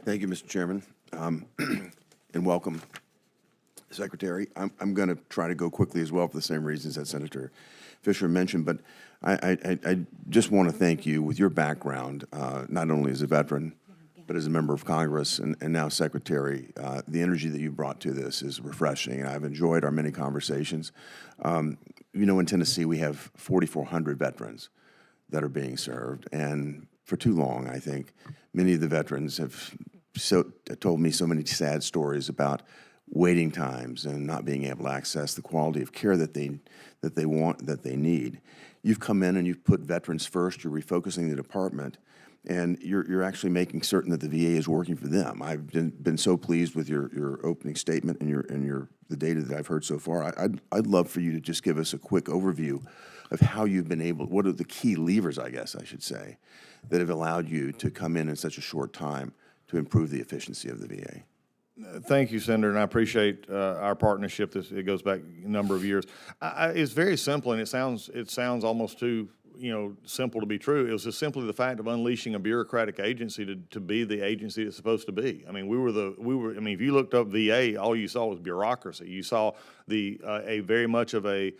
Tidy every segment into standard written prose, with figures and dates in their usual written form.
Thank you, Mr. Chairman, and welcome, Secretary. I'm going to try to go quickly as well for the same reasons that Senator Fisher mentioned, but I just want to thank you with your background, not only as a veteran, but as a member of Congress and now Secretary. The energy that you brought to this is refreshing, and I've enjoyed our many conversations. In Tennessee, we have 4,400 veterans that are being served, and for too long, I think, many of the veterans have told me so many sad stories about waiting times and not being able to access the quality of care that they want, that they need. You've come in and you've put veterans first. You're refocusing the department, and you're actually making certain that the VA is working for them. I've been so pleased with your opening statement and the data that I've heard so far. I'd love for you to just give us a quick overview of how you've been able. What are the key levers, I guess I should say, that have allowed you to come in such a short time to improve the efficiency of the VA? Thank you, Senator, and I appreciate our partnership. It goes back a number of years. It's very simple, and it sounds almost too simple to be true. It was just simply the fact of unleashing a bureaucratic agency to be the agency it's supposed to be. I mean, if you looked up VA, all you saw was bureaucracy. You saw a very much of a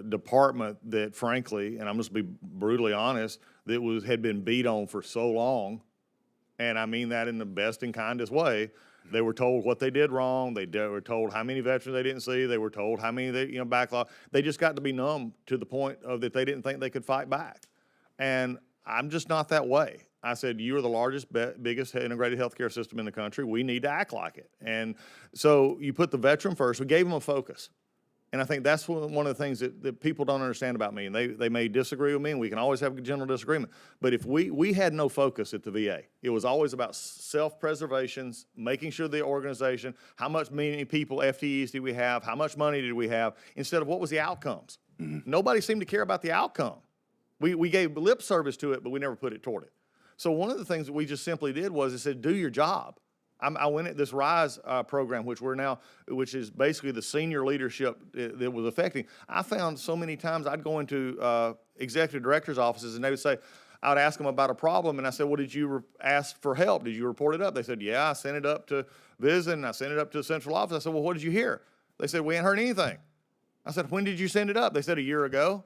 department that, frankly, and I'm just be brutally honest, that had been beat on for so long, and I mean that in the best and kindest way. They were told what they did wrong. They were told how many veterans they didn't see. They were told how many backlog. They just got to be numb to the point of that they didn't think they could fight back. And I'm just not that way. I said, you are the largest, biggest integrated healthcare system in the country. We need to act like it. And so you put the veteran first. We gave them a focus. And I think that's one of the things that people don't understand about me. And they may disagree with me, and we can always have a general disagreement. But if we had no focus at the VA, it was always about self-preservation, making sure the organization, many people, FTEs did we have, how much money did we have, instead of what was the outcomes. Mm-hmm. Nobody seemed to care about the outcome. We gave lip service to it, but we never put it toward it. So one of the things that we just simply did was it said, do your job. I went at this RISE program, which is basically the senior leadership that was affecting. I found so many times I'd go into executive directors' offices and they would say, I would ask them about a problem, and I said, well, did you ask for help? Did you report it up? They said, yeah, I sent it up to Visit, and I sent it up to the central office. I said, well, what did you hear? They said, we ain't heard anything. I said, when did you send it up? They said, a year ago.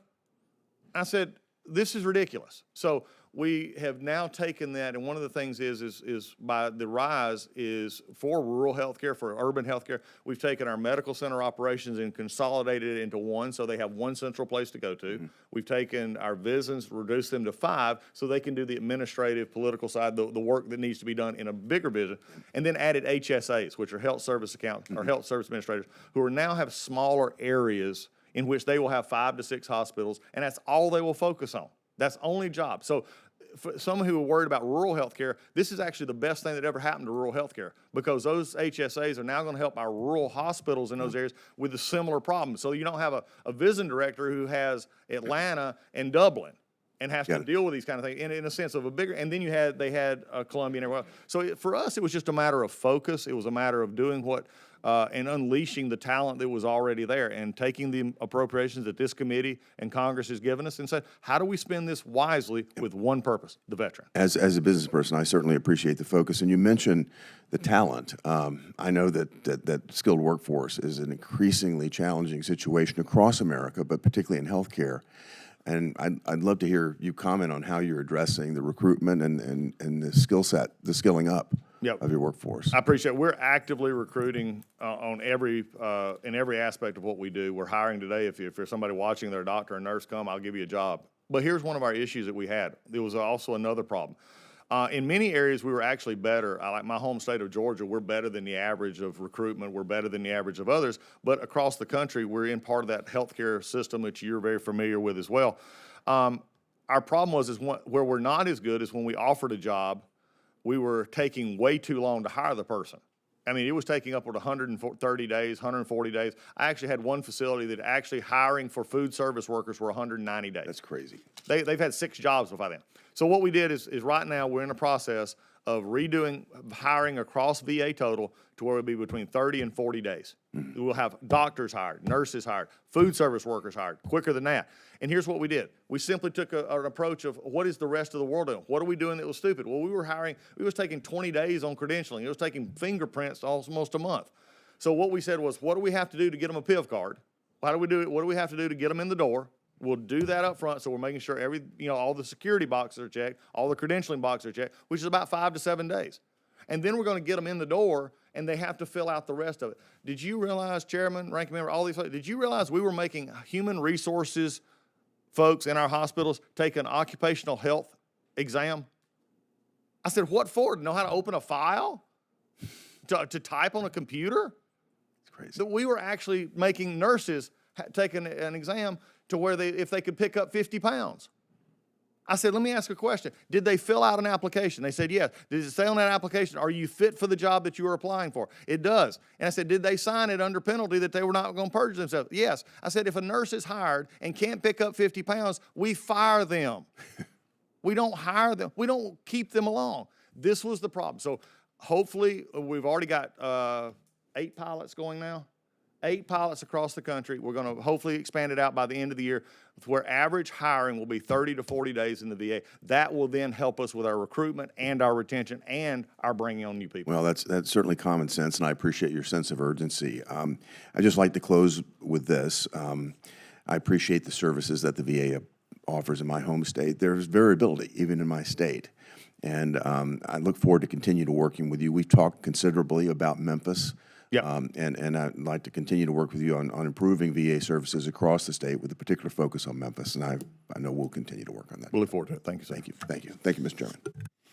I said, this is ridiculous. So we have now taken that, and one of the things is by the RISE is for rural healthcare, for urban healthcare. We've taken our medical center operations and consolidated it into one, so they have one central place to go to. Mm-hmm. We've taken our visits, reduced them to 5, so they can do the administrative, political side, the work that needs to be done in a bigger vision, and then added HSAs, which are health service accountants, or health service administrators, who are now have smaller areas in which they will have 5 to 6 hospitals, and that's all they will focus on. That's only job. So for someone who are worried about rural health care, this is actually the best thing that ever happened to rural health care, because those HSAs are now going to help our rural hospitals in those areas with a similar problem. So you don't have a visiting director who has Atlanta and Dublin and has to deal with these kind of things in a sense of a bigger, and then they had Columbia and everywhere else. So for us, it was just a matter of focus. It was a matter of doing and unleashing the talent that was already there and taking the appropriations that this committee and Congress has given us and said, how do we spend this wisely with one purpose, the veteran? As a business person, I certainly appreciate the focus. And you mentioned the talent. I know that skilled workforce is an increasingly challenging situation across America, but particularly in healthcare. And I'd love to hear you comment on how you're addressing the recruitment and the skill set, the skilling up of your workforce. I appreciate it. We're actively recruiting in every aspect of what we do. We're hiring today. If there's somebody watching, they're a doctor or nurse, come, I'll give you a job. But here's one of our issues that we had. There was also another problem. In many areas, we were actually better. Like my home state of Georgia, we're better than the average of recruitment. We're better than the average of others. But across the country, we're in part of that healthcare system that you're very familiar with as well. Our problem was where we're not as good is when we offered a job, we were taking way too long to hire the person. I mean, it was taking upward 130 days, 140 days. I actually had one facility that actually hiring for food service workers were 190 days. That's crazy. They've had 6 jobs by then. So what we did is right now we're in a process of redoing hiring across VA total to where it would be between 30 and 40 days. We'll have doctors hired, nurses hired, food service workers hired, quicker than that. And here's what we did. We simply took an approach of what is the rest of the world doing? What are we doing that was stupid? Well, we was taking 20 days on credentialing. It was taking fingerprints almost a month. So what we said was, what do we have to do to get them a PIV card? How do we do it? What do we have to do to get them in the door? We'll do that up front, so we're making sure all the security boxes are checked, all the credentialing boxes are checked, which is about 5 to 7 days. And then we're going to get them in the door, and they have to fill out the rest of it. Did you realize, Chairman, Ranking Member, all these folks, did you realize we were making human resources folks in our hospitals take an occupational health exam? I said, what for? To know how to open a file? To type on a computer? It's crazy. That we were actually making nurses take an exam to where if they could pick up 50 pounds. I said, let me ask a question. Did they fill out an application? They said, yes. Did it say on that application, are you fit for the job that you were applying for? It does. And I said, did they sign it under penalty that they were not going to purge themselves? Yes. I said, if a nurse is hired and can't pick up 50 pounds, we fire them. We don't hire them. We don't keep them along. This was the problem. So hopefully we've already got 8 pilots going now. 8 pilots across the country. We're going to hopefully expand it out by the end of the year, where average hiring will be 30 to 40 days in the VA. That will then help us with our recruitment and our retention and our bringing on new people. Well, that's certainly common sense, and I appreciate your sense of urgency. I just like to close with this. I appreciate the services that the VA offers in my home state. There's variability, even in my state. And I look forward to continue to working with you. We've talked considerably about Memphis. Yep. And I'd like to continue to work with you on improving VA services across the state with a particular focus on Memphis. And I know we'll continue to work on that. We'll look forward to it. Thank you, sir. Thank you. Thank you. Thank you, Mr. Chairman.